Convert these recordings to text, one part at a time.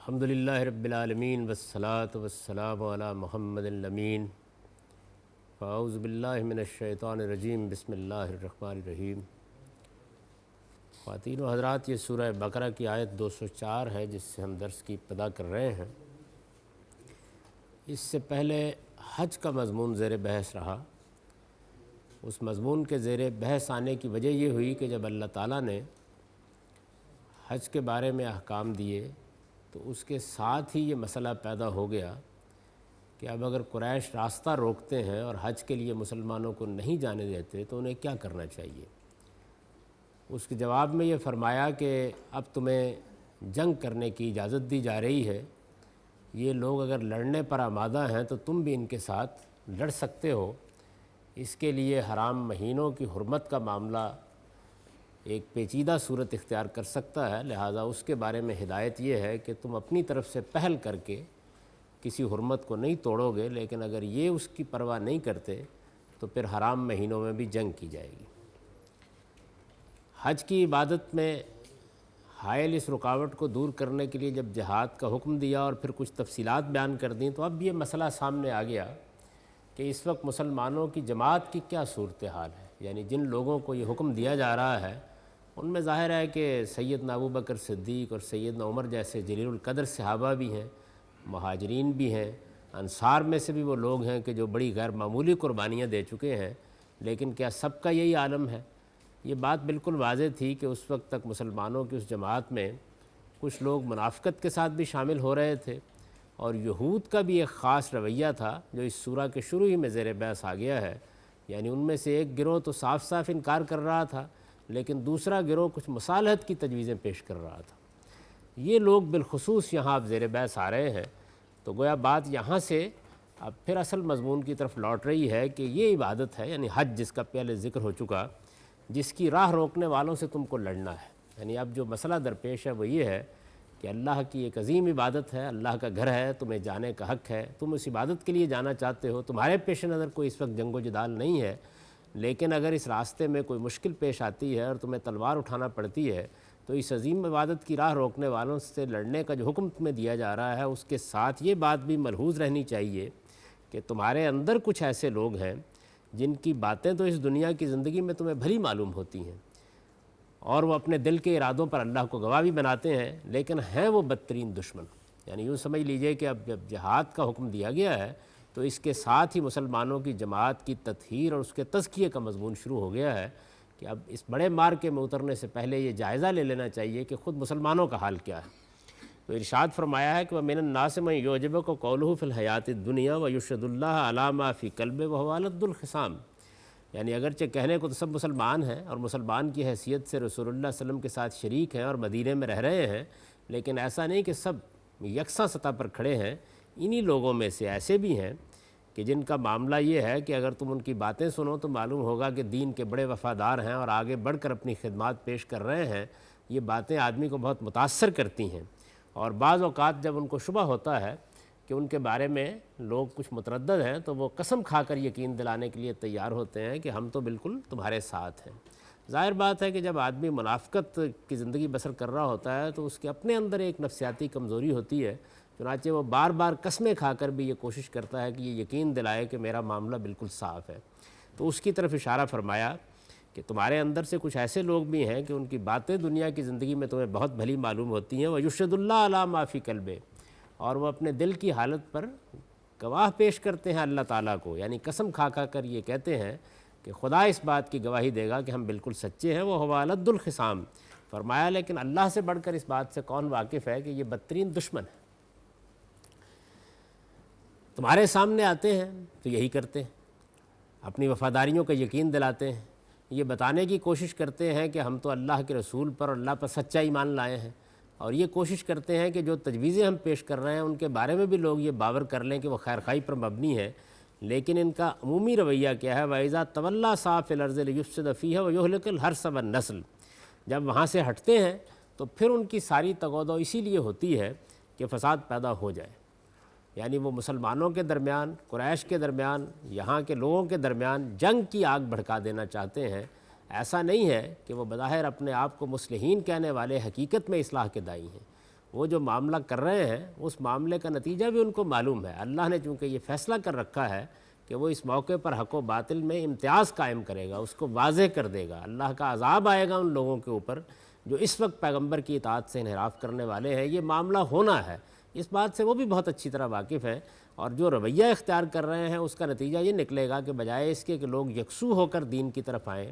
الحمدللہ رب العالمین والصلاة والسلام علی محمد الامین فاعوذ باللہ من الشیطان الرجیم بسم اللہ الرحمن الرحیم۔ خواتین و حضرات، یہ سورہ بقرہ کی آیت 204 ہے جس سے ہم درس کی ابتدا کر رہے ہیں۔ اس سے پہلے حج کا مضمون زیر بحث رہا۔ اس مضمون کے زیر بحث آنے کی وجہ یہ ہوئی کہ جب اللہ تعالیٰ نے حج کے بارے میں احکام دیے تو اس کے ساتھ ہی یہ مسئلہ پیدا ہو گیا کہ اب اگر قریش راستہ روکتے ہیں اور حج کے لیے مسلمانوں کو نہیں جانے دیتے تو انہیں کیا کرنا چاہیے۔ اس کے جواب میں یہ فرمایا کہ اب تمہیں جنگ کرنے کی اجازت دی جا رہی ہے، یہ لوگ اگر لڑنے پر آمادہ ہیں تو تم بھی ان کے ساتھ لڑ سکتے ہو۔ اس کے لیے حرام مہینوں کی حرمت کا معاملہ ایک پیچیدہ صورت اختیار کر سکتا ہے، لہٰذا اس کے بارے میں ہدایت یہ ہے کہ تم اپنی طرف سے پہل کر کے کسی حرمت کو نہیں توڑو گے، لیکن اگر یہ اس کی پرواہ نہیں کرتے تو پھر حرام مہینوں میں بھی جنگ کی جائے گی۔ حج کی عبادت میں حائل اس رکاوٹ کو دور کرنے کے لیے جب جہاد کا حکم دیا اور پھر کچھ تفصیلات بیان کر دیں تو اب یہ مسئلہ سامنے آ گیا کہ اس وقت مسلمانوں کی جماعت کی کیا صورتحال ہے۔ یعنی جن لوگوں کو یہ حکم دیا جا رہا ہے ان میں ظاہر ہے کہ سیدنا ابوبکر صدیق اور سیدنا عمر جیسے جلیل القدر صحابہ بھی ہیں، مہاجرین بھی ہیں، انصار میں سے بھی وہ لوگ ہیں کہ جو بڑی غیر معمولی قربانیاں دے چکے ہیں، لیکن کیا سب کا یہی عالم ہے؟ یہ بات بالکل واضح تھی کہ اس وقت تک مسلمانوں کی اس جماعت میں کچھ لوگ منافقت کے ساتھ بھی شامل ہو رہے تھے، اور یہود کا بھی ایک خاص رویہ تھا جو اس سورہ کے شروع ہی میں زیر بحث آ گیا ہے۔ یعنی ان میں سے ایک گروہ تو صاف صاف انکار کر رہا تھا، لیکن دوسرا گروہ کچھ مصالحت کی تجویزیں پیش کر رہا تھا۔ یہ لوگ بالخصوص یہاں اب زیر بحث آ رہے ہیں، تو گویا بات یہاں سے اب پھر اصل مضمون کی طرف لوٹ رہی ہے کہ یہ عبادت ہے، یعنی حج جس کا پہلے ذکر ہو چکا، جس کی راہ روکنے والوں سے تم کو لڑنا ہے۔ یعنی اب جو مسئلہ درپیش ہے وہ یہ ہے کہ اللہ کی ایک عظیم عبادت ہے، اللہ کا گھر ہے، تمہیں جانے کا حق ہے، تم اس عبادت کے لیے جانا چاہتے ہو، تمہارے پیش نظر کوئی اس وقت جنگ و جدال نہیں ہے، لیکن اگر اس راستے میں کوئی مشکل پیش آتی ہے اور تمہیں تلوار اٹھانا پڑتی ہے تو اس عظیم عبادت کی راہ روکنے والوں سے لڑنے کا جو حکم تمہیں دیا جا رہا ہے اس کے ساتھ یہ بات بھی ملحوظ رہنی چاہیے کہ تمہارے اندر کچھ ایسے لوگ ہیں جن کی باتیں تو اس دنیا کی زندگی میں تمہیں بھلی معلوم ہوتی ہیں اور وہ اپنے دل کے ارادوں پر اللہ کو گواہ بھی بناتے ہیں، لیکن ہیں وہ بدترین دشمن۔ یعنی یوں سمجھ لیجئے کہ اب جب جہاد کا حکم دیا گیا ہے تو اس کے ساتھ ہی مسلمانوں کی جماعت کی تطہیر اور اس کے تزکیے کا مضمون شروع ہو گیا ہے کہ اب اس بڑے مارکے میں اترنے سے پہلے یہ جائزہ لے لینا چاہیے کہ خود مسلمانوں کا حال کیا ہے۔ تو ارشاد فرمایا ہے کہ وَمِنَ النَّاسِ مَن يُعْجِبُكَ قَوْلُهُ فِي الْحَيَاةِ الدُّنْيَا وَيُشْهِدُ اللَّهَ عَلَىٰ مَا فِي قَلْبِهِ وَهُوَ أَلَدُّ الْخِصَامِ۔ یعنی اگرچہ کہنے کو تو سب مسلمان ہیں اور مسلمان کی حیثیت سے رسول اللہ صلی اللہ علیہ وسلم کے ساتھ شریک ہیں اور مدینے میں رہ رہے ہیں، لیکن ایسا نہیں کہ سب یکساں سطح پر کھڑے ہیں۔ انہی لوگوں میں سے ایسے بھی ہیں کہ جن کا معاملہ یہ ہے کہ اگر تم ان کی باتیں سنو تو معلوم ہوگا کہ دین کے بڑے وفادار ہیں اور آگے بڑھ کر اپنی خدمات پیش کر رہے ہیں۔ یہ باتیں آدمی کو بہت متاثر کرتی ہیں، اور بعض اوقات جب ان کو شبہ ہوتا ہے کہ ان کے بارے میں لوگ کچھ متردد ہیں تو وہ قسم کھا کر یقین دلانے کے لیے تیار ہوتے ہیں کہ ہم تو بالکل تمہارے ساتھ ہیں۔ ظاہر بات ہے کہ جب آدمی منافقت کی زندگی بسر کر رہا ہوتا ہے تو اس کے اپنے اندر ایک نفسیاتی کمزوری ہوتی ہے، چنانچہ وہ بار بار قسمیں کھا کر بھی یہ کوشش کرتا ہے کہ یہ یقین دلائے کہ میرا معاملہ بالکل صاف ہے۔ تو اس کی طرف اشارہ فرمایا کہ تمہارے اندر سے کچھ ایسے لوگ بھی ہیں کہ ان کی باتیں دنیا کی زندگی میں تمہیں بہت بھلی معلوم ہوتی ہیں، وَيُشْهِدُ اللَّهَ عَلَىٰ مَا فِي قَلْبِهِ، اور وہ اپنے دل کی حالت پر گواہ پیش کرتے ہیں اللہ تعالیٰ کو، یعنی قسم کھا کر یہ کہتے ہیں کہ خدا اس بات کی گواہی دے گا کہ ہم بالکل سچے ہیں۔ وَهُوَ أَلَدُّ الْخِصَامِ، فرمایا لیکن اللہ سے بڑھ کر اس بات سے کون واقف ہے کہ یہ بدترین دشمن ہے۔ تمہارے سامنے آتے ہیں تو یہی کرتے ہیں، اپنی وفاداریوں کا یقین دلاتے ہیں، یہ بتانے کی کوشش کرتے ہیں کہ ہم تو اللہ کے رسول پر اور اللہ پر سچا ایمان لائے ہیں، اور یہ کوشش کرتے ہیں کہ جو تجویزیں ہم پیش کر رہے ہیں ان کے بارے میں بھی لوگ یہ باور کر لیں کہ وہ خیر خواہی پر مبنی ہے، لیکن ان کا عمومی رویہ کیا ہے؟ وَإِذَا تَوَلَّىٰ سَعَىٰ فِي الْأَرْضِ لِيُفْسِدَ فِيهَا وَيُهْلِكَ الْحَرْثَ وَالنَّسْلَ۔ جب وہاں سے ہٹتے ہیں تو پھر ان کی ساری تگودو اسی لیے ہوتی ہے کہ فساد پیدا ہو جائے۔ یعنی وہ مسلمانوں کے درمیان، قریش کے درمیان، یہاں کے لوگوں کے درمیان جنگ کی آگ بھڑکا دینا چاہتے ہیں۔ ایسا نہیں ہے کہ وہ بظاہر اپنے آپ کو مصلحین کہنے والے حقیقت میں اصلاح کے داعی ہیں، وہ جو معاملہ کر رہے ہیں اس معاملے کا نتیجہ بھی ان کو معلوم ہے۔ اللہ نے چونکہ یہ فیصلہ کر رکھا ہے کہ وہ اس موقع پر حق و باطل میں امتیاز قائم کرے گا، اس کو واضح کر دے گا، اللہ کا عذاب آئے گا ان لوگوں کے اوپر جو اس وقت پیغمبر کی اطاعت سے انحراف کرنے والے ہیں، یہ معاملہ ہونا ہے۔ اس بات سے وہ بھی بہت اچھی طرح واقف ہیں، اور جو رویہ اختیار کر رہے ہیں اس کا نتیجہ یہ نکلے گا کہ بجائے اس کے کہ لوگ یکسو ہو کر دین کی طرف آئیں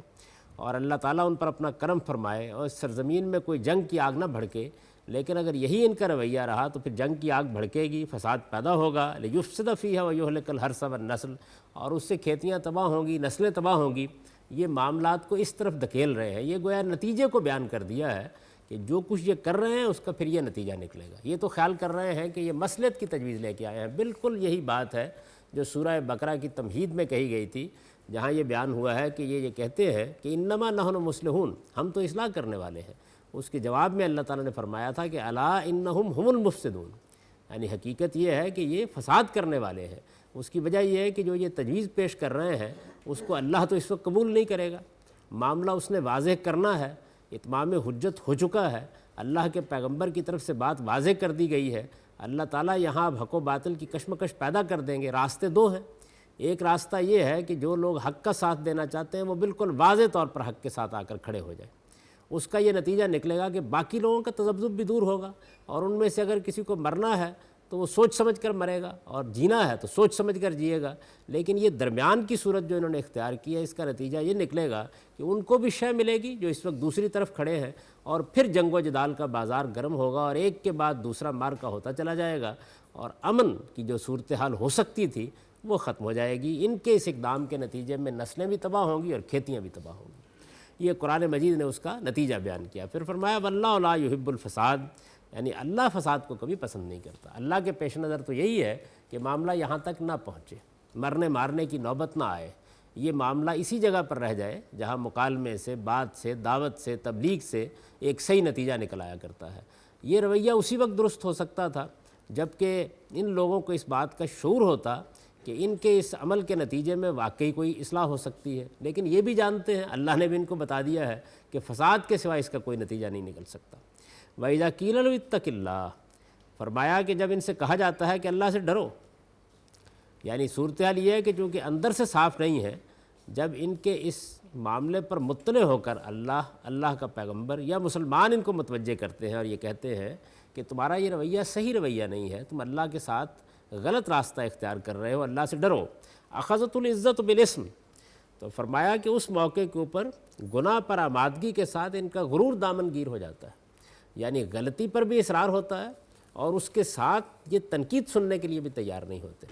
اور اللہ تعالیٰ ان پر اپنا کرم فرمائے اور اس سرزمین میں کوئی جنگ کی آگ نہ بھڑکے، لیکن اگر یہی ان کا رویہ رہا تو پھر جنگ کی آگ بھڑکے گی، فساد پیدا ہوگا، لیفسد فیہا ویہلک الحرث والنسل، اور اس سے کھیتیاں تباہ ہوں گی، نسلیں تباہ ہوں گی۔ یہ معاملات کو اس طرف دھکیل رہے ہیں، یہ گویا نتیجے کو بیان کر دیا ہے کہ جو کچھ یہ کر رہے ہیں اس کا پھر یہ نتیجہ نکلے گا۔ یہ تو خیال کر رہے ہیں کہ یہ مصلحت کی تجویز لے کے آئے ہیں، بالکل یہی بات ہے جو سورہ بقرہ کی تمہید میں کہی گئی تھی، جہاں یہ بیان ہوا ہے کہ یہ کہتے ہیں کہ انما نحن مصلحون، ہم تو اصلاح کرنے والے ہیں۔ اس کے جواب میں اللہ تعالیٰ نے فرمایا تھا کہ الا انہم هم المفسدون، یعنی حقیقت یہ ہے کہ یہ فساد کرنے والے ہیں۔ اس کی وجہ یہ ہے کہ جو یہ تجویز پیش کر رہے ہیں اس کو اللہ تو اس وقت قبول نہیں کرے گا، معاملہ اس نے واضح کرنا ہے، اتمام حجت ہو چکا ہے، اللہ کے پیغمبر کی طرف سے بات واضح کر دی گئی ہے۔ اللہ تعالیٰ یہاں اب حق و باطل کی کشمکش پیدا کر دیں گے۔ راستے دو ہیں، ایک راستہ یہ ہے کہ جو لوگ حق کا ساتھ دینا چاہتے ہیں وہ بالکل واضح طور پر حق کے ساتھ آ کر کھڑے ہو جائیں، اس کا یہ نتیجہ نکلے گا کہ باقی لوگوں کا تذبذب بھی دور ہوگا، اور ان میں سے اگر کسی کو مرنا ہے تو وہ سوچ سمجھ کر مرے گا، اور جینا ہے تو سوچ سمجھ کر جیے گا۔ لیکن یہ درمیان کی صورت جو انہوں نے اختیار کی ہے، اس کا نتیجہ یہ نکلے گا کہ ان کو بھی شے ملے گی جو اس وقت دوسری طرف کھڑے ہیں، اور پھر جنگ و جدال کا بازار گرم ہوگا اور ایک کے بعد دوسرا مار کا ہوتا چلا جائے گا، اور امن کی جو صورتحال ہو سکتی تھی وہ ختم ہو جائے گی۔ ان کے اس اقدام کے نتیجے میں نسلیں بھی تباہ ہوں گی اور کھیتیاں بھی تباہ ہوں گی۔ یہ قرآن مجید نے اس کا نتیجہ بیان کیا۔ پھر فرمایا واللہ لا یحب الفساد، یعنی اللہ فساد کو کبھی پسند نہیں کرتا۔ اللہ کے پیش نظر تو یہی ہے کہ معاملہ یہاں تک نہ پہنچے، مرنے مارنے کی نوبت نہ آئے، یہ معاملہ اسی جگہ پر رہ جائے جہاں مکالمے سے، بات سے، دعوت سے، تبلیغ سے ایک صحیح نتیجہ نکل آیا کرتا ہے۔ یہ رویہ اسی وقت درست ہو سکتا تھا جب کہ ان لوگوں کو اس بات کا شعور ہوتا کہ ان کے اس عمل کے نتیجے میں واقعی کوئی اصلاح ہو سکتی ہے، لیکن یہ بھی جانتے ہیں، اللہ نے بھی ان کو بتا دیا ہے کہ فساد کے سوا اس کا کوئی نتیجہ نہیں نکل سکتا۔ وَإِذَا قِيلَ لَهُمُ اتَّقِ اللَّهَ، فرمایا کہ جب ان سے کہا جاتا ہے کہ اللہ سے ڈرو، یعنی صورتحال یہ ہے کہ چونکہ اندر سے صاف نہیں ہے، جب ان کے اس معاملے پر مطلع ہو کر اللہ کا پیغمبر یا مسلمان ان کو متوجہ کرتے ہیں اور یہ کہتے ہیں کہ تمہارا یہ رویہ صحیح رویہ نہیں ہے، تم اللہ کے ساتھ غلط راستہ اختیار کر رہے ہو، اللہ سے ڈرو۔ اخذت العزت بالاسم، تو فرمایا کہ اس موقع کے اوپر گناہ پر آمادگی کے ساتھ ان کا غرور دامن گیر ہو جاتا ہے، یعنی غلطی پر بھی اصرار ہوتا ہے اور اس کے ساتھ یہ تنقید سننے کے لیے بھی تیار نہیں ہوتے۔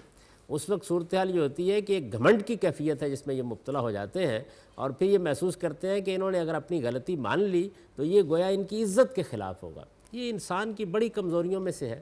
اس وقت صورتحال یہ ہوتی ہے کہ ایک گھمنڈ کی کیفیت ہے جس میں یہ مبتلا ہو جاتے ہیں، اور پھر یہ محسوس کرتے ہیں کہ انہوں نے اگر اپنی غلطی مان لی تو یہ گویا ان کی عزت کے خلاف ہوگا۔ یہ انسان کی بڑی کمزوریوں میں سے ہے،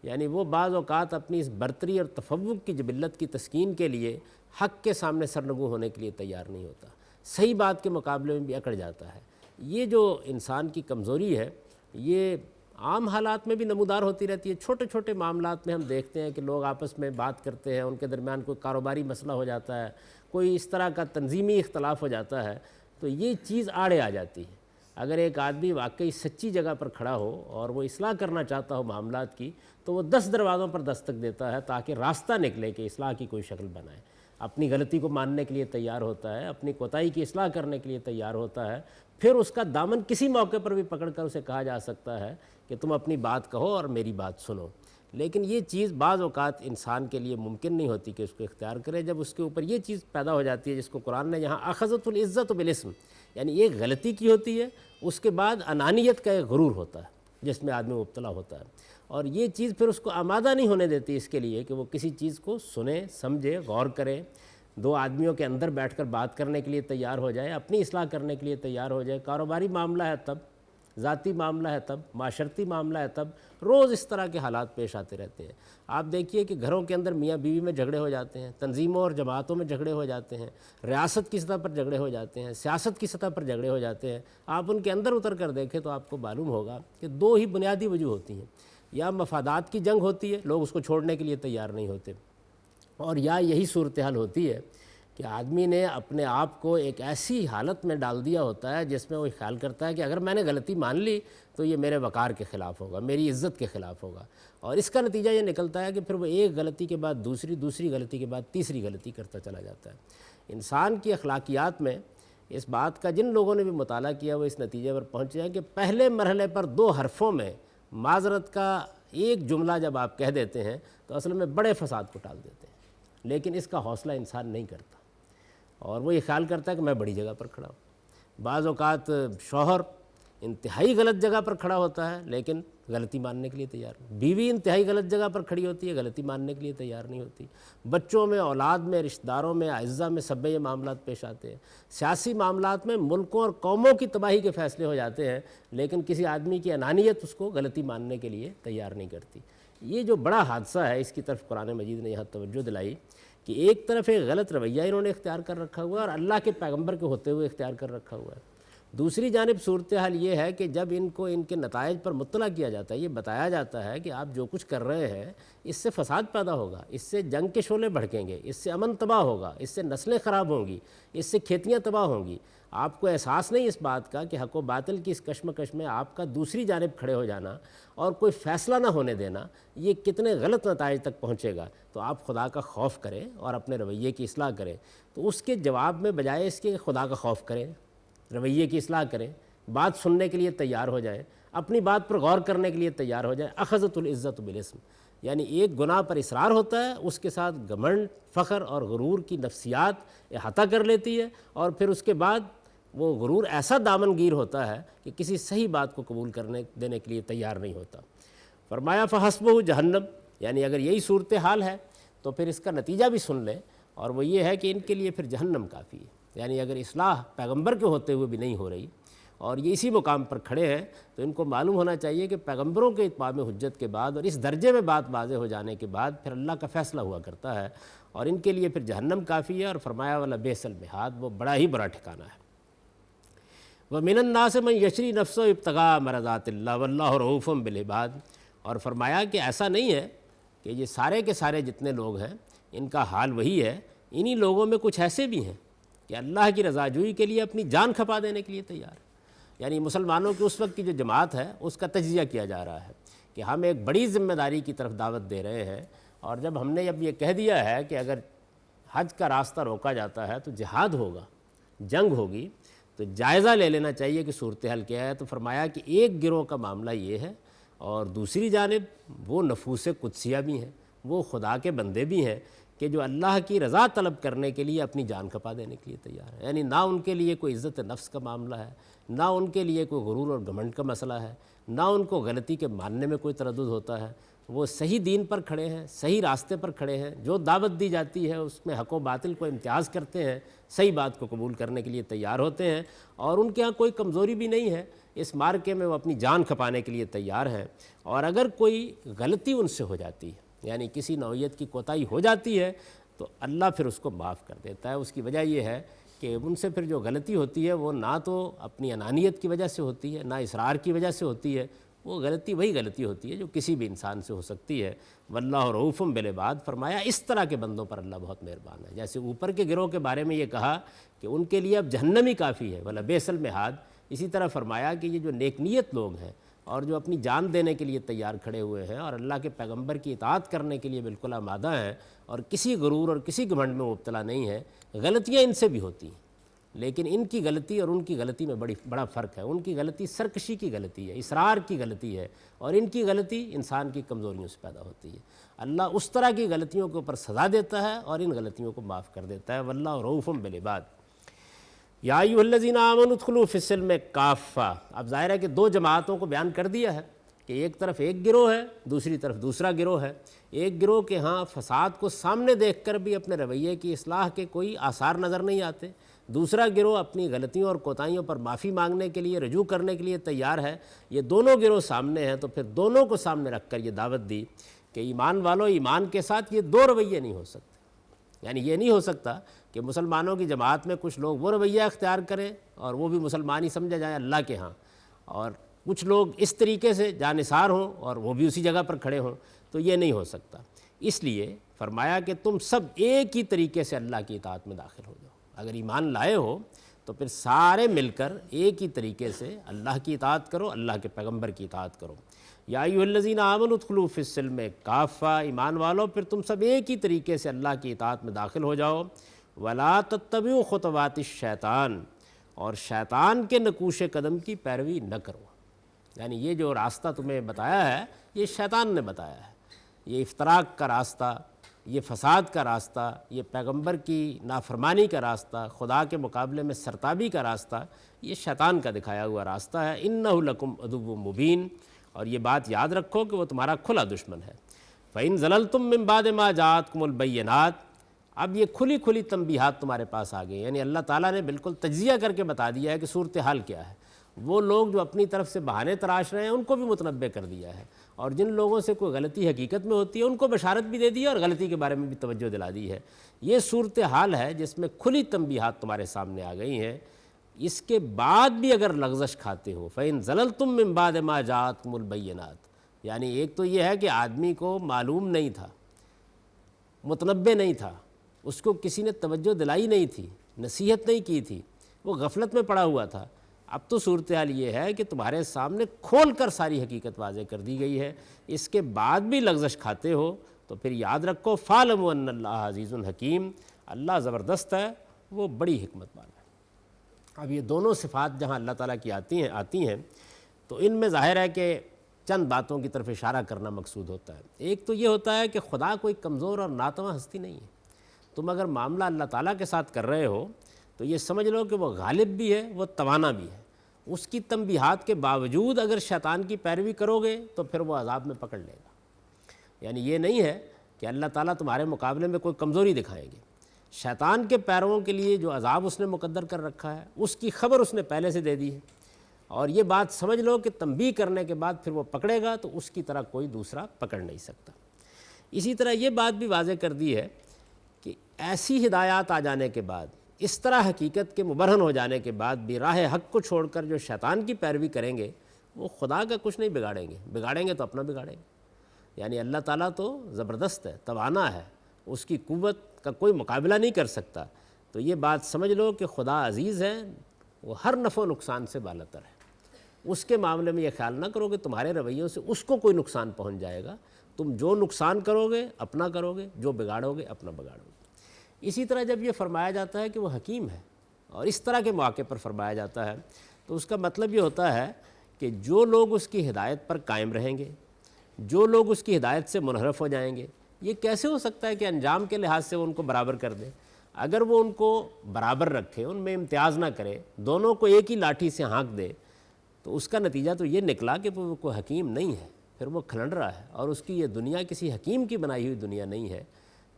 یعنی وہ بعض اوقات اپنی اس برتری اور تفوق کی جبلت کی تسکین کے لیے حق کے سامنے سرنگوں ہونے کے لیے تیار نہیں ہوتا، صحیح بات کے مقابلے میں بھی اکڑ جاتا ہے۔ یہ جو انسان کی کمزوری ہے یہ عام حالات میں بھی نمودار ہوتی رہتی ہے۔ چھوٹے چھوٹے معاملات میں ہم دیکھتے ہیں کہ لوگ آپس میں بات کرتے ہیں، ان کے درمیان کوئی کاروباری مسئلہ ہو جاتا ہے، کوئی اس طرح کا تنظیمی اختلاف ہو جاتا ہے، تو یہ چیز آڑے آ جاتی ہے۔ اگر ایک آدمی واقعی سچی جگہ پر کھڑا ہو اور وہ اصلاح کرنا چاہتا ہو معاملات کی، تو وہ 10 دروازوں پر دستک دیتا ہے تاکہ راستہ نکلے کہ اصلاح کی کوئی شکل بنائے۔ اپنی غلطی کو ماننے کے لیے تیار ہوتا ہے، اپنی کوتاہی کی اصلاح کرنے کے لیے تیار ہوتا ہے، پھر اس کا دامن کسی موقع پر بھی پکڑ کر اسے کہا جا سکتا ہے کہ تم اپنی بات کہو اور میری بات سنو۔ لیکن یہ چیز بعض اوقات انسان کے لیے ممکن نہیں ہوتی کہ اس کو اختیار کرے، جب اس کے اوپر یہ چیز پیدا ہو جاتی ہے جس کو قرآن نے یہاں اخذت العزت بالاسم، یعنی ایک غلطی کی ہوتی ہے، اس کے بعد انانیت کا ایک غرور ہوتا ہے جس میں آدمی مبتلا ہوتا ہے، اور یہ چیز پھر اس کو آمادہ نہیں ہونے دیتی اس کے لیے کہ وہ کسی چیز کو سنے، سمجھے، غور کرے، دو آدمیوں کے اندر بیٹھ کر بات کرنے کے لیے تیار ہو جائے، اپنی اصلاح کرنے کے لیے تیار ہو جائے۔ کاروباری معاملہ ہے تب، ذاتی معاملہ ہے تب، معاشرتی معاملہ ہے تب، روز اس طرح کے حالات پیش آتے رہتے ہیں۔ آپ دیکھیے کہ گھروں کے اندر میاں بیوی میں جھگڑے ہو جاتے ہیں، تنظیموں اور جماعتوں میں جھگڑے ہو جاتے ہیں، ریاست کی سطح پر جھگڑے ہو جاتے ہیں، سیاست کی سطح پر جھگڑے ہو جاتے ہیں۔ آپ ان کے اندر اتر کر دیکھیں تو آپ کو معلوم ہوگا کہ دو ہی بنیادی وجوہ ہوتی ہیں، یا مفادات کی جنگ ہوتی ہے، لوگ اس کو چھوڑنے کے لیے تیار نہیں ہوتے، اور یا یہی صورتحال ہوتی ہے کہ آدمی نے اپنے آپ کو ایک ایسی حالت میں ڈال دیا ہوتا ہے جس میں وہ خیال کرتا ہے کہ اگر میں نے غلطی مان لی تو یہ میرے وقار کے خلاف ہوگا، میری عزت کے خلاف ہوگا، اور اس کا نتیجہ یہ نکلتا ہے کہ پھر وہ ایک غلطی کے بعد دوسری، دوسری غلطی کے بعد تیسری غلطی کرتا چلا جاتا ہے۔ انسان کی اخلاقیات میں اس بات کا جن لوگوں نے بھی مطالعہ کیا وہ اس نتیجے پر پہنچے ہیں کہ پہلے مرحلے پر 2 حرفوں میں معذرت کا ایک جملہ جب آپ کہہ دیتے ہیں تو اصل میں بڑے فساد کو ٹال دیتے ہیں، لیکن اس کا حوصلہ انسان نہیں کرتا، اور وہ یہ خیال کرتا ہے کہ میں بڑی جگہ پر کھڑا ہوں۔ بعض اوقات شوہر انتہائی غلط جگہ پر کھڑا ہوتا ہے لیکن غلطی ماننے کے لیے تیار نہیں، بیوی انتہائی غلط جگہ پر کھڑی ہوتی ہے، غلطی ماننے کے لیے تیار نہیں ہوتی، بچوں میں، اولاد میں، رشتہ داروں میں، اعزہ میں، سب میں یہ معاملات پیش آتے ہیں۔ سیاسی معاملات میں ملکوں اور قوموں کی تباہی کے فیصلے ہو جاتے ہیں لیکن کسی آدمی کی انانیت اس کو غلطی ماننے کے لیے تیار نہیں کرتی۔ یہ جو بڑا حادثہ ہے اس کی طرف قرآن مجید نے یہاں توجہ دلائی کہ ایک طرف ایک غلط رویہ انہوں نے اختیار کر رکھا ہوا ہے اور اللہ کے پیغمبر کے ہوتے ہوئے اختیار کر رکھا ہوا ہے، دوسری جانب صورتحال یہ ہے کہ جب ان کو ان کے نتائج پر مطلع کیا جاتا ہے، یہ بتایا جاتا ہے کہ آپ جو کچھ کر رہے ہیں اس سے فساد پیدا ہوگا، اس سے جنگ کے شعلے بھڑکیں گے، اس سے امن تباہ ہوگا، اس سے نسلیں خراب ہوں گی، اس سے کھیتیاں تباہ ہوں گی، آپ کو احساس نہیں اس بات کا کہ حق و باطل کی اس کشمکش میں آپ کا دوسری جانب کھڑے ہو جانا اور کوئی فیصلہ نہ ہونے دینا یہ کتنے غلط نتائج تک پہنچے گا، تو آپ خدا کا خوف کریں اور اپنے رویے کی اصلاح کریں۔ تو اس کے جواب میں بجائے اس کے خدا کا خوف کریں، رویے کی اصلاح کریں، بات سننے کے لیے تیار ہو جائیں، اپنی بات پر غور کرنے کے لیے تیار ہو جائیں۔ اخذت العزت بالاسم، یعنی ایک گناہ پر اصرار ہوتا ہے، اس کے ساتھ گھمنڈ، فخر اور غرور کی نفسیات احاطہ کر لیتی ہے، اور پھر اس کے بعد وہ غرور ایسا دامن گیر ہوتا ہے کہ کسی صحیح بات کو قبول کرنے دینے کے لیے تیار نہیں ہوتا۔ فرمایا فحسبہ جہنم، یعنی اگر یہی صورتحال ہے تو پھر اس کا نتیجہ بھی سن لیں، اور وہ یہ ہے کہ ان کے لیے پھر جہنم کافی ہے۔ یعنی اگر اصلاح پیغمبر کے ہوتے ہوئے بھی نہیں ہو رہی اور یہ اسی مقام پر کھڑے ہیں تو ان کو معلوم ہونا چاہیے کہ پیغمبروں کے اتمام حجت کے بعد اور اس درجے میں بات واضح ہو جانے کے بعد پھر اللہ کا فیصلہ ہوا کرتا ہے، اور ان کے لیے پھر جہنم کافی ہے۔ اور فرمایا وَلَبِئْسَ الْمِہَادُ، وہ بڑا ہی برا ٹھکانہ ہے۔ وَمِنَ النَّاسِ مَن يَشْرِي نَفْسَهُ ابْتِغَاءَ مَرْضَاتِ اللَّهِ وَاللَّهُ رَءُوفٌ بِالْعِبَادِ، اور فرمایا کہ ایسا نہیں ہے کہ یہ سارے کے سارے جتنے لوگ ہیں ان کا حال وہی ہے، انہی لوگوں میں کچھ ایسے بھی ہیں کہ اللہ کی رضا جوئی کے لیے اپنی جان کھپا دینے کے لیے تیار۔ یعنی مسلمانوں کی اس وقت کی جو جماعت ہے اس کا تجزیہ کیا جا رہا ہے کہ ہم ایک بڑی ذمہ داری کی طرف دعوت دے رہے ہیں، اور جب ہم نے اب یہ کہہ دیا ہے کہ اگر حج کا راستہ روکا جاتا ہے تو جہاد ہوگا، جنگ ہوگی، تو جائزہ لے لینا چاہیے کہ صورتحال کیا ہے۔ تو فرمایا کہ ایک گروہ کا معاملہ یہ ہے، اور دوسری جانب وہ نفوس قدسیہ بھی ہیں، وہ خدا کے بندے بھی ہیں کہ جو اللہ کی رضا طلب کرنے کے لیے اپنی جان کھپا دینے کے لیے تیار ہے۔ یعنی نہ ان کے لیے کوئی عزت نفس کا معاملہ ہے، نہ ان کے لیے کوئی غرور اور گھمنڈ کا مسئلہ ہے، نہ ان کو غلطی کے ماننے میں کوئی تردد ہوتا ہے، وہ صحیح دین پر کھڑے ہیں، صحیح راستے پر کھڑے ہیں، جو دعوت دی جاتی ہے اس میں حق و باطل کو امتیاز کرتے ہیں، صحیح بات کو قبول کرنے کے لیے تیار ہوتے ہیں، اور ان کے ہاں کوئی کمزوری بھی نہیں ہے، اس مارکے میں وہ اپنی جان کھپانے کے لیے تیار ہیں۔ اور اگر کوئی غلطی ان سے ہو جاتی ہے، یعنی کسی نوعیت کی کوتاہی ہو جاتی ہے، تو اللہ پھر اس کو معاف کر دیتا ہے۔ اس کی وجہ یہ ہے کہ ان سے پھر جو غلطی ہوتی ہے وہ نہ تو اپنی انانیت کی وجہ سے ہوتی ہے، نہ اصرار کی وجہ سے ہوتی ہے، وہ غلطی وہی غلطی ہوتی ہے جو کسی بھی انسان سے ہو سکتی ہے۔ واللہ رؤوف بالعباد، فرمایا اس طرح کے بندوں پر اللہ بہت مہربان ہے۔ جیسے اوپر کے گروہ کے بارے میں یہ کہا کہ ان کے لیے اب جہنم ہی کافی ہے، وَلَبِئْسَ الْمِہَادُ، اسی طرح فرمایا کہ یہ جو نیک نیت لوگ ہیں اور جو اپنی جان دینے کے لیے تیار کھڑے ہوئے ہیں اور اللہ کے پیغمبر کی اطاعت کرنے کے لیے بالکل آمادہ ہیں اور کسی غرور اور کسی گھمنڈ میں مبتلا نہیں ہیں، غلطیاں ان سے بھی ہوتی ہیں، لیکن ان کی غلطی اور ان کی غلطی میں بڑا فرق ہے۔ ان کی غلطی سرکشی کی غلطی ہے، اصرار کی غلطی ہے، اور ان کی غلطی انسان کی کمزوریوں سے پیدا ہوتی ہے۔ اللہ اس طرح کی غلطیوں کے اوپر سزا دیتا ہے اور ان غلطیوں کو معاف کر دیتا ہے۔ واللہ رؤوف بالعباد۔ یا ایھا الذین آمنوا ادخلوا فی السلم کافہ، اب ظاہر ہے کہ دو جماعتوں کو بیان کر دیا ہے کہ ایک طرف ایک گروہ ہے، دوسری طرف دوسرا گروہ ہے۔ ایک گروہ کے ہاں فساد کو سامنے دیکھ کر بھی اپنے رویے کی اصلاح کے کوئی آثار نظر نہیں آتے، دوسرا گروہ اپنی غلطیوں اور کوتاہیوں پر معافی مانگنے کے لیے، رجوع کرنے کے لیے تیار ہے۔ یہ دونوں گروہ سامنے ہیں، تو پھر دونوں کو سامنے رکھ کر یہ دعوت دی کہ ایمان والو، ایمان کے ساتھ یہ دو رویے نہیں ہو سکتے۔ یعنی یہ نہیں ہو سکتا کہ مسلمانوں کی جماعت میں کچھ لوگ وہ رویہ اختیار کریں اور وہ بھی مسلمان ہی سمجھا جائے اللہ کے ہاں، اور کچھ لوگ اس طریقے سے جانثار ہوں اور وہ بھی اسی جگہ پر کھڑے ہوں، تو یہ نہیں ہو سکتا۔ اس لیے فرمایا کہ تم سب ایک ہی طریقے سے اللہ کی اطاعت میں داخل ہو جاؤ۔ اگر ایمان لائے ہو تو پھر سارے مل کر ایک ہی طریقے سے اللہ کی اطاعت کرو، اللہ کے پیغمبر کی اطاعت کرو۔ یا ایھا الذین آمنوا ادخلوا فی السلم کافہ، ایمان والو پھر تم سب ایک ہی طریقے سے اللہ کی اطاعت میں داخل ہو جاؤ۔ ولا تتبعوا خطوات الشیطان، اور شیطان کے نقوش قدم کی پیروی نہ کرو۔ یعنی یہ جو راستہ تمہیں بتایا ہے یہ شیطان نے بتایا ہے، یہ افتراق کا راستہ، یہ فساد کا راستہ، یہ پیغمبر کی نافرمانی کا راستہ، خدا کے مقابلے میں سرتابی کا راستہ، یہ شیطان کا دکھایا ہوا راستہ ہے۔ انہ لکم عدو مبین، اور یہ بات یاد رکھو کہ وہ تمہارا کھلا دشمن ہے۔ فإن زللتم من بعد ما جاءتکم البینات، اب یہ کھلی کھلی تنبیہات تمہارے پاس آ گئی، یعنی اللہ تعالیٰ نے بالکل تجزیہ کر کے بتا دیا ہے کہ صورتحال کیا ہے۔ وہ لوگ جو اپنی طرف سے بہانے تراش رہے ہیں ان کو بھی متنبع کر دیا ہے، اور جن لوگوں سے کوئی غلطی حقیقت میں ہوتی ہے ان کو بشارت بھی دے دی ہے اور غلطی کے بارے میں بھی توجہ دلا دی ہے۔ یہ صورتحال ہے جس میں کھلی تنبیہات تمہارے سامنے آ گئی ہیں۔ اس کے بعد بھی اگر لغزش کھاتے ہو، فإن زللتم من بعد ما جاءتکم البینات، یعنی ایک تو یہ ہے کہ آدمی کو معلوم نہیں تھا، متنبع نہیں تھا، اس کو کسی نے توجہ دلائی نہیں تھی، نصیحت نہیں کی تھی، وہ غفلت میں پڑا ہوا تھا۔ اب تو صورتحال یہ ہے کہ تمہارے سامنے کھول کر ساری حقیقت واضح کر دی گئی ہے، اس کے بعد بھی لغزش کھاتے ہو تو پھر یاد رکھو فَاعْلَمُوا أَنَّ اللَّهَ عَزِيزٌ حَكِيمٌ، اللہ زبردست ہے، وہ بڑی حکمت والا ہے۔ اب یہ دونوں صفات جہاں اللہ تعالیٰ کی آتی ہیں تو ان میں ظاہر ہے کہ چند باتوں کی طرف اشارہ کرنا مقصود ہوتا ہے۔ ایک تو یہ ہوتا ہے کہ خدا کوئی کمزور اور ناتواں ہستی نہیں ہے۔ تم اگر معاملہ اللہ تعالیٰ کے ساتھ کر رہے ہو تو یہ سمجھ لو کہ وہ غالب بھی ہے، وہ توانا بھی ہے۔ اس کی تنبیہات کے باوجود اگر شیطان کی پیروی کرو گے تو پھر وہ عذاب میں پکڑ لے گا۔ یعنی یہ نہیں ہے کہ اللہ تعالیٰ تمہارے مقابلے میں کوئی کمزوری دکھائیں گے۔ شیطان کے پیرووں کے لیے جو عذاب اس نے مقدر کر رکھا ہے اس کی خبر اس نے پہلے سے دے دی ہے، اور یہ بات سمجھ لو کہ تنبیہ کرنے کے بعد پھر وہ پکڑے گا تو اس کی طرح کوئی دوسرا پکڑ نہیں سکتا۔ اسی طرح یہ بات بھی واضح کر دی ہے کہ ایسی ہدایات آ جانے کے بعد، اس طرح حقیقت کے مبرہن ہو جانے کے بعد بھی راہ حق کو چھوڑ کر جو شیطان کی پیروی کریں گے وہ خدا کا کچھ نہیں بگاڑیں گے تو اپنا بگاڑیں گے۔ یعنی اللہ تعالیٰ تو زبردست ہے، توانا ہے، اس کی قوت کا کوئی مقابلہ نہیں کر سکتا۔ تو یہ بات سمجھ لو کہ خدا عزیز ہے، وہ ہر نفع و نقصان سے بالاتر ہے۔ اس کے معاملے میں یہ خیال نہ کرو کہ تمہارے رویوں سے اس کو کوئی نقصان پہنچ جائے گا۔ تم جو نقصان کرو گے اپنا کرو گے، جو بگاڑو گے اپنا بگاڑو گے۔ اسی طرح جب یہ فرمایا جاتا ہے کہ وہ حکیم ہے اور اس طرح کے مواقع پر فرمایا جاتا ہے تو اس کا مطلب یہ ہوتا ہے کہ جو لوگ اس کی ہدایت پر قائم رہیں گے، جو لوگ اس کی ہدایت سے منحرف ہو جائیں گے، یہ کیسے ہو سکتا ہے کہ انجام کے لحاظ سے وہ ان کو برابر کر دے؟ اگر وہ ان کو برابر رکھے، ان میں امتیاز نہ کرے، دونوں کو ایک ہی لاٹھی سے ہانک دے، تو اس کا نتیجہ تو یہ نکلا کہ وہ کوئی حکیم نہیں ہے، پھر وہ کھلنڈ رہا ہے، اور اس کی یہ دنیا کسی حکیم کی بنائی ہوئی دنیا نہیں ہے،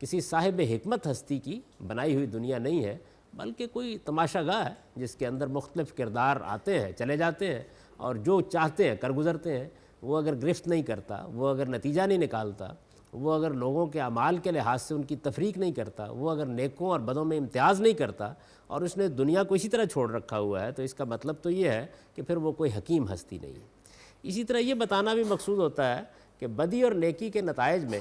کسی صاحب حکمت ہستی کی بنائی ہوئی دنیا نہیں ہے، بلکہ کوئی تماشا گاہ ہے جس کے اندر مختلف کردار آتے ہیں، چلے جاتے ہیں، اور جو چاہتے ہیں کر گزرتے ہیں۔ وہ اگر گرفت نہیں کرتا، وہ اگر نتیجہ نہیں نکالتا، وہ اگر لوگوں کے اعمال کے لحاظ سے ان کی تفریق نہیں کرتا، وہ اگر نیکوں اور بدوں میں امتیاز نہیں کرتا، اور اس نے دنیا کو اسی طرح چھوڑ رکھا ہوا ہے، تو اس کا مطلب تو یہ ہے کہ پھر وہ کوئی حکیم ہستی نہیں ہے۔ اسی طرح یہ بتانا بھی مقصود ہوتا ہے کہ بدی اور نیکی کے نتائج میں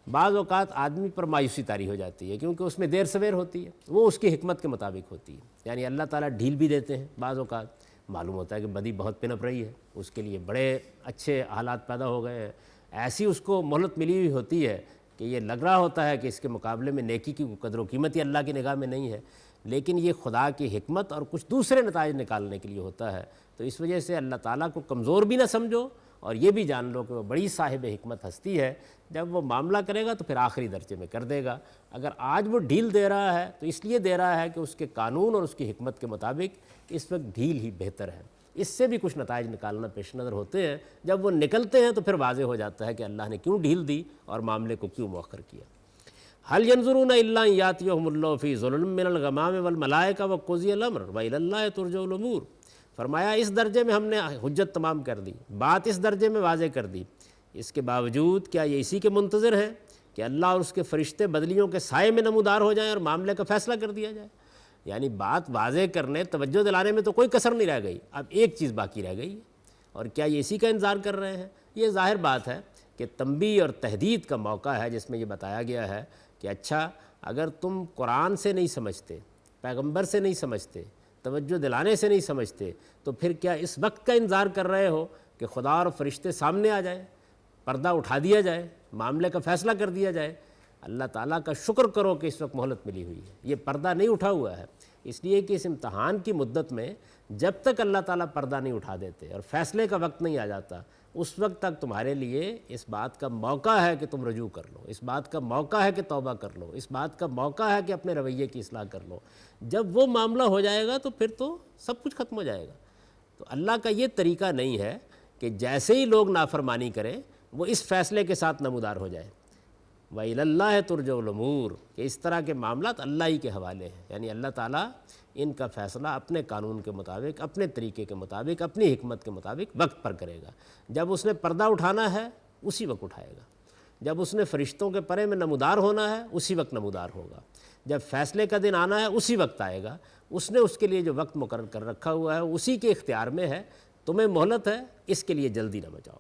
بعض اوقات آدمی پر مایوسی طاری ہو جاتی ہے، کیونکہ اس میں دیر سویر ہوتی ہے، وہ اس کی حکمت کے مطابق ہوتی ہے۔ یعنی اللہ تعالیٰ ڈھیل بھی دیتے ہیں، بعض اوقات معلوم ہوتا ہے کہ بدی بہت پنپ رہی ہے، اس کے لیے بڑے اچھے حالات پیدا ہو گئے ہیں، ایسی اس کو مہلت ملی ہوئی ہوتی ہے کہ یہ لگ رہا ہوتا ہے کہ اس کے مقابلے میں نیکی کی قدر و قیمت ہی اللہ کی نگاہ میں نہیں ہے، لیکن یہ خدا کی حکمت اور کچھ دوسرے نتائج نکالنے کے لیے ہوتا ہے۔ تو اس وجہ سے اللہ تعالیٰ کو کمزور بھی نہ سمجھو، اور یہ بھی جان لو کہ وہ بڑی صاحب حکمت ہستی ہے، جب وہ معاملہ کرے گا تو پھر آخری درجے میں کر دے گا۔ اگر آج وہ ڈھیل دے رہا ہے تو اس لیے دے رہا ہے کہ اس کے قانون اور اس کی حکمت کے مطابق اس وقت ڈھیل ہی بہتر ہے۔ اس سے بھی کچھ نتائج نکالنا پیش نظر ہوتے ہیں، جب وہ نکلتے ہیں تو پھر واضح ہو جاتا ہے کہ اللہ نے کیوں ڈھیل دی اور معاملے کو کیوں مؤخر کیا۔ هل ينظرون الا ان ياتيهم الله في ظلل من الغمام والملائکہ وقضی الامر والى الله ترجع الامور۔ فرمایا اس درجے میں ہم نے حجت تمام کر دی، بات اس درجے میں واضح کر دی، اس کے باوجود کیا یہ اسی کے منتظر ہیں کہ اللہ اور اس کے فرشتے بدلیوں کے سائے میں نمودار ہو جائیں اور معاملے کا فیصلہ کر دیا جائے؟ یعنی بات واضح کرنے، توجہ دلانے میں تو کوئی کسر نہیں رہ گئی، اب ایک چیز باقی رہ گئی ہے، اور کیا یہ اسی کا انتظار کر رہے ہیں؟ یہ ظاہر بات ہے کہ تنبیہ اور تہدید کا موقع ہے، جس میں یہ بتایا گیا ہے کہ اچھا اگر تم قرآن سے نہیں سمجھتے، پیغمبر سے نہیں سمجھتے، توجہ دلانے سے نہیں سمجھتے، تو پھر کیا اس وقت کا انتظار کر رہے ہو کہ خدا اور فرشتے سامنے آ جائیں، پردہ اٹھا دیا جائے، معاملے کا فیصلہ کر دیا جائے؟ اللہ تعالیٰ کا شکر کرو کہ اس وقت مہلت ملی ہوئی ہے، یہ پردہ نہیں اٹھا ہوا ہے، اس لیے کہ اس امتحان کی مدت میں جب تک اللہ تعالیٰ پردہ نہیں اٹھا دیتے اور فیصلے کا وقت نہیں آ جاتا، اس وقت تک تمہارے لیے اس بات کا موقع ہے کہ تم رجوع کر لو، اس بات کا موقع ہے کہ توبہ کر لو، اس بات کا موقع ہے کہ اپنے رویے کی اصلاح کر لو۔ جب وہ معاملہ ہو جائے گا تو پھر تو سب کچھ ختم ہو جائے گا۔ تو اللہ کا یہ طریقہ نہیں ہے کہ جیسے ہی لوگ نافرمانی کریں وہ اس فیصلے کے ساتھ نمودار ہو جائے، وَإِلَى اللَّهِ تُرْجَعُ الْأُمُورُ، کہ اس طرح کے معاملات اللہ ہی کے حوالے ہیں، یعنی اللہ تعالیٰ ان کا فیصلہ اپنے قانون کے مطابق، اپنے طریقے کے مطابق، اپنی حکمت کے مطابق وقت پر کرے گا۔ جب اس نے پردہ اٹھانا ہے اسی وقت اٹھائے گا، جب اس نے فرشتوں کے پرے میں نمودار ہونا ہے اسی وقت نمودار ہوگا، جب فیصلے کا دن آنا ہے اسی وقت آئے گا۔ اس نے اس کے لیے جو وقت مقرر کر رکھا ہوا ہے اسی کے اختیار میں ہے، تمہیں مہلت ہے، اس کے لیے جلدی نہ مچاؤ۔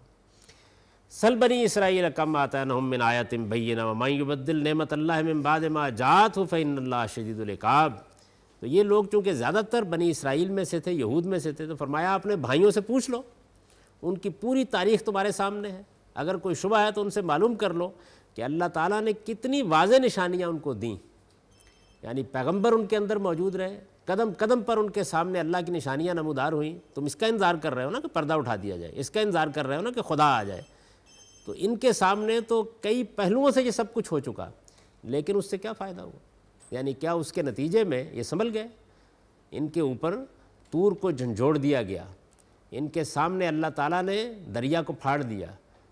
سل بنی اسرائیل کم آتینہم من آیۃ بینہ ومن یبدل نعمت اللہ من بعد ما جاءتہ فإن اللہ شدید العقاب۔ تو یہ لوگ چونکہ زیادہ تر بنی اسرائیل میں سے تھے، یہود میں سے تھے، تو فرمایا اپنے بھائیوں سے پوچھ لو، ان کی پوری تاریخ تمہارے سامنے ہے، اگر کوئی شبہ ہے تو ان سے معلوم کر لو کہ اللہ تعالیٰ نے کتنی واضح نشانیاں ان کو دیں، یعنی پیغمبر ان کے اندر موجود رہے، قدم قدم پر ان کے سامنے اللہ کی نشانیاں نمودار ہوئیں۔ تم اس کا انتظار کر رہے ہو نا کہ پردہ اٹھا دیا جائے، اس کا انتظار کر رہے ہو نا کہ خدا آ جائے، تو ان کے سامنے تو کئی پہلوؤں سے یہ سب کچھ ہو چکا، لیکن اس سے کیا فائدہ ہوا؟ یعنی کیا اس کے نتیجے میں یہ سنبھل گئے؟ ان کے اوپر طور کو جھنجھوڑ دیا گیا، ان کے سامنے اللہ تعالیٰ نے دریا کو پھاڑ دیا،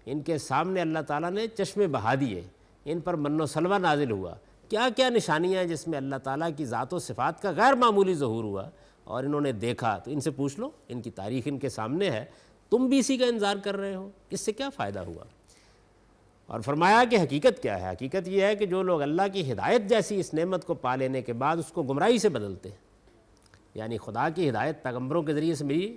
ان کے سامنے اللہ تعالیٰ نے چشمے بہا دیے، ان پر من و سلوہ نازل ہوا، کیا کیا نشانیاں ہیں جس میں اللہ تعالیٰ کی ذات و صفات کا غیر معمولی ظہور ہوا، اور انہوں نے دیکھا۔ تو ان سے پوچھ لو، ان کی تاریخ ان کے سامنے ہے، تم بھی اسی کا انتظار کر رہے ہو، اس سے کیا فائدہ ہوا؟ اور فرمایا کہ حقیقت کیا ہے؟ حقیقت یہ ہے کہ جو لوگ اللہ کی ہدایت جیسی اس نعمت کو پا لینے کے بعد اس کو گمراہی سے بدلتے ہیں، یعنی خدا کی ہدایت پیغمبروں کے ذریعے سے ملی،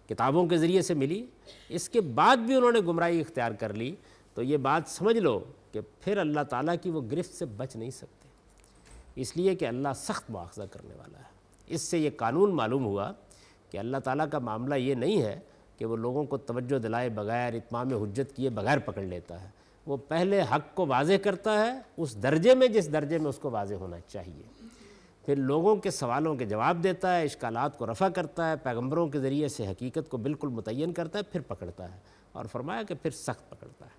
کتابوں کے ذریعے سے ملی، اس کے بعد بھی انہوں نے گمراہی اختیار کر لی، تو یہ بات سمجھ لو کہ پھر اللہ تعالیٰ کی وہ گرفت سے بچ نہیں سکتے، اس لیے کہ اللہ سخت مواخذہ کرنے والا ہے۔ اس سے یہ قانون معلوم ہوا کہ اللہ تعالیٰ کا معاملہ یہ نہیں ہے کہ وہ لوگوں کو توجہ دلائے بغیر، اتمام حجت کیے بغیر پکڑ لیتا ہے، وہ پہلے حق کو واضح کرتا ہے اس درجے میں جس درجے میں اس کو واضح ہونا چاہیے، پھر لوگوں کے سوالوں کے جواب دیتا ہے، اشکالات کو رفع کرتا ہے، پیغمبروں کے ذریعے سے حقیقت کو بالکل متعین کرتا ہے، پھر پکڑتا ہے، اور فرمایا کہ پھر سخت پکڑتا ہے۔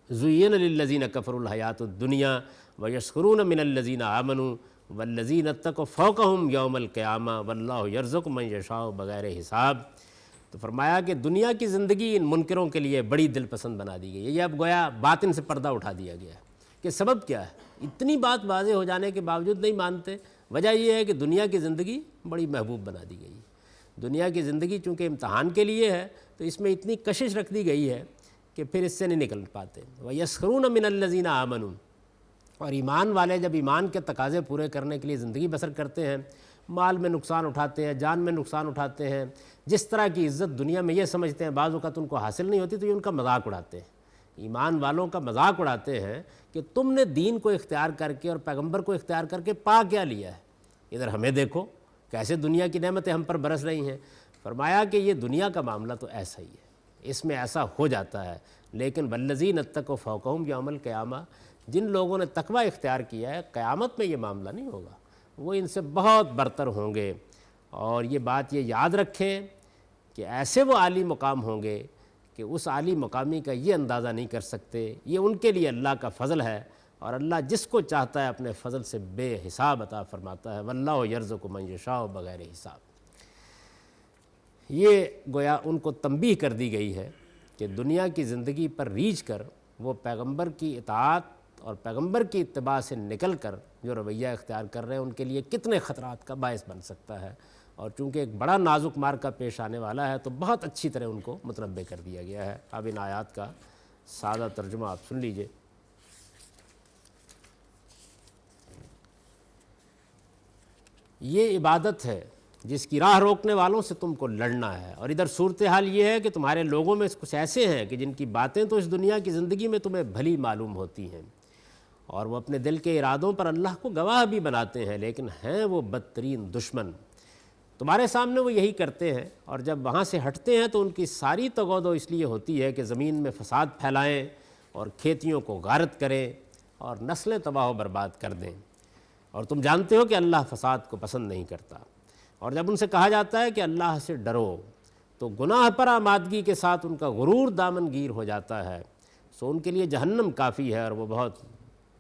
زُيِّنَ لِلَّذِينَ كَفَرُوا الْحَيَاةُ الدُّنْيَا وَيَسْخِرُونَ مِنَ الَّذِينَ آمَنُوا وَالَّذِينَ اتَّقَوْا فَوْقَهُمْ يَوْمَ الْقِيَامَةِ وَاللَّهُ يَرْزُقُ مَن يَشَاءُ بغیر حساب۔ تو فرمایا کہ دنیا کی زندگی ان منکروں کے لیے بڑی دل پسند بنا دی گئی ہے، یہ اب گویا باطن سے پردہ اٹھا دیا گیا ہے کہ سبب کیا ہے، اتنی بات واضح ہو جانے کے باوجود نہیں مانتے۔ وجہ یہ ہے کہ دنیا کی زندگی بڑی محبوب بنا دی گئی ہے، دنیا کی زندگی چونکہ امتحان کے لیے ہے تو اس میں اتنی کشش رکھ دی گئی ہے کہ پھر اس سے نہیں نکل پاتے۔ وَيَسْخِرُونَ مِنَ الَّذِينَ آمَنُوا، اور ایمان والے جب ایمان کے تقاضے پورے کرنے کے لیے زندگی بسر کرتے ہیں، مال میں نقصان اٹھاتے ہیں، جان میں نقصان اٹھاتے ہیں، جس طرح کی عزت دنیا میں یہ سمجھتے ہیں بعض اوقات ان کو حاصل نہیں ہوتی، تو یہ ان کا مذاق اڑاتے ہیں، ایمان والوں کا مذاق اڑاتے ہیں کہ تم نے دین کو اختیار کر کے اور پیغمبر کو اختیار کر کے پا کیا لیا ہے، ادھر ہمیں دیکھو کیسے دنیا کی نعمتیں ہم پر برس رہی ہیں۔ فرمایا کہ یہ دنیا کا معاملہ تو ایسا ہی ہے، اس میں ایسا ہو جاتا ہے، لیکن وَالَّذِينَ اتَّقَوْا فَوْقَهُمْ يَوْمَ الْقِيَامَةِ، جن لوگوں نے تقوی اختیار کیا ہے قیامت میں یہ معاملہ نہیں ہوگا، وہ ان سے بہت برتر ہوں گے۔ اور یہ بات یہ یاد رکھیں کہ ایسے وہ عالی مقام ہوں گے کہ اس عالی مقامی کا یہ اندازہ نہیں کر سکتے، یہ ان کے لیے اللہ کا فضل ہے، اور اللہ جس کو چاہتا ہے اپنے فضل سے بے حساب عطا فرماتا ہے۔ وَاللَّهُ يَرْزُقُ مَن يَشَاءُ بغیر حساب۔ یہ گویا ان کو تنبیہ کر دی گئی ہے کہ دنیا کی زندگی پر ریجھ کر وہ پیغمبر کی اطاعت اور پیغمبر کی اتباع سے نکل کر جو رویہ اختیار کر رہے ہیں ان کے لیے کتنے خطرات کا باعث بن سکتا ہے، اور چونکہ ایک بڑا نازک مارکہ پیش آنے والا ہے تو بہت اچھی طرح ان کو متنبہ کر دیا گیا ہے۔ اب ان آیات کا سادہ ترجمہ آپ سن لیجئے۔ یہ عبادت ہے جس کی راہ روکنے والوں سے تم کو لڑنا ہے۔ اور ادھر صورتحال یہ ہے کہ تمہارے لوگوں میں کچھ ایسے ہیں کہ جن کی باتیں تو اس دنیا کی زندگی میں تمہیں بھلی معلوم ہوتی ہیں، اور وہ اپنے دل کے ارادوں پر اللہ کو گواہ بھی بناتے ہیں، لیکن ہیں وہ بدترین دشمن۔ تمہارے سامنے وہ یہی کرتے ہیں، اور جب وہاں سے ہٹتے ہیں تو ان کی ساری تگودو اس لیے ہوتی ہے کہ زمین میں فساد پھیلائیں اور کھیتیوں کو غارت کریں اور نسلیں تباہ و برباد کر دیں۔ اور تم جانتے ہو کہ اللہ فساد کو پسند نہیں کرتا۔ اور جب ان سے کہا جاتا ہے کہ اللہ سے ڈرو تو گناہ پر آمادگی کے ساتھ ان کا غرور دامن گیر ہو جاتا ہے، سو ان کے لیے جہنم کافی ہے اور وہ بہت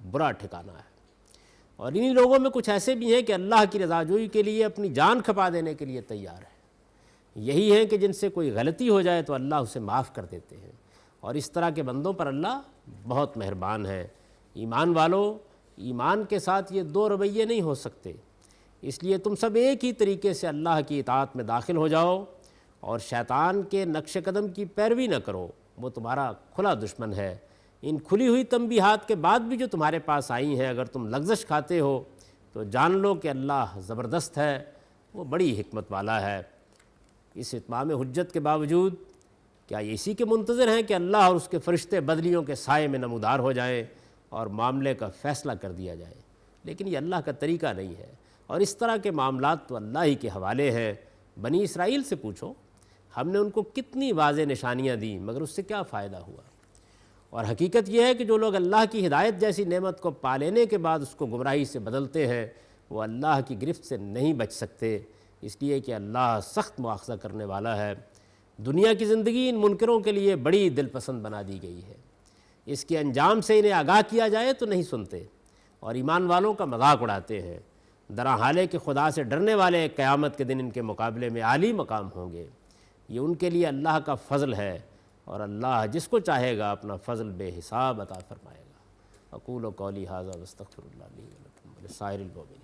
برا ٹھکانہ ہے۔ اور انہی لوگوں میں کچھ ایسے بھی ہیں کہ اللہ کی رضا جوئی کے لیے اپنی جان کھپا دینے کے لیے تیار ہیں۔ یہی ہیں کہ جن سے کوئی غلطی ہو جائے تو اللہ اسے معاف کر دیتے ہیں، اور اس طرح کے بندوں پر اللہ بہت مہربان ہے۔ ایمان والو، ایمان کے ساتھ یہ دو رویے نہیں ہو سکتے، اس لیے تم سب ایک ہی طریقے سے اللہ کی اطاعت میں داخل ہو جاؤ اور شیطان کے نقش قدم کی پیروی نہ کرو، وہ تمہارا کھلا دشمن ہے۔ ان کھلی ہوئی تنبیہات کے بعد بھی جو تمہارے پاس آئی ہیں، اگر تم لغزش کھاتے ہو تو جان لو کہ اللہ زبردست ہے، وہ بڑی حکمت والا ہے۔ اس اتمام حجت کے باوجود کیا یہ اسی کے منتظر ہیں کہ اللہ اور اس کے فرشتے بدلیوں کے سائے میں نمودار ہو جائیں اور معاملے کا فیصلہ کر دیا جائے؟ لیکن یہ اللہ کا طریقہ نہیں ہے، اور اس طرح کے معاملات تو اللہ ہی کے حوالے ہیں۔ بنی اسرائیل سے پوچھو، ہم نے ان کو کتنی واضح نشانیاں دیں مگر اس سے کیا فائدہ ہوا؟ اور حقیقت یہ ہے کہ جو لوگ اللہ کی ہدایت جیسی نعمت کو پا لینے کے بعد اس کو گمراہی سے بدلتے ہیں، وہ اللہ کی گرفت سے نہیں بچ سکتے، اس لیے کہ اللہ سخت مواخذہ کرنے والا ہے۔ دنیا کی زندگی ان منکروں کے لیے بڑی دل پسند بنا دی گئی ہے، اس کے انجام سے انہیں آگاہ کیا جائے تو نہیں سنتے، اور ایمان والوں کا مذاق اڑاتے ہیں۔ درا حالے کہ خدا سے ڈرنے والے قیامت کے دن ان کے مقابلے میں عالی مقام ہوں گے۔ یہ ان کے لیے اللہ کا فضل ہے، اور اللہ جس کو چاہے گا اپنا فضل بے حساب عطا فرمائے گا۔ اقول قولی ھذا واستغفر اللہ لی ولکم ولسائر المؤمنین۔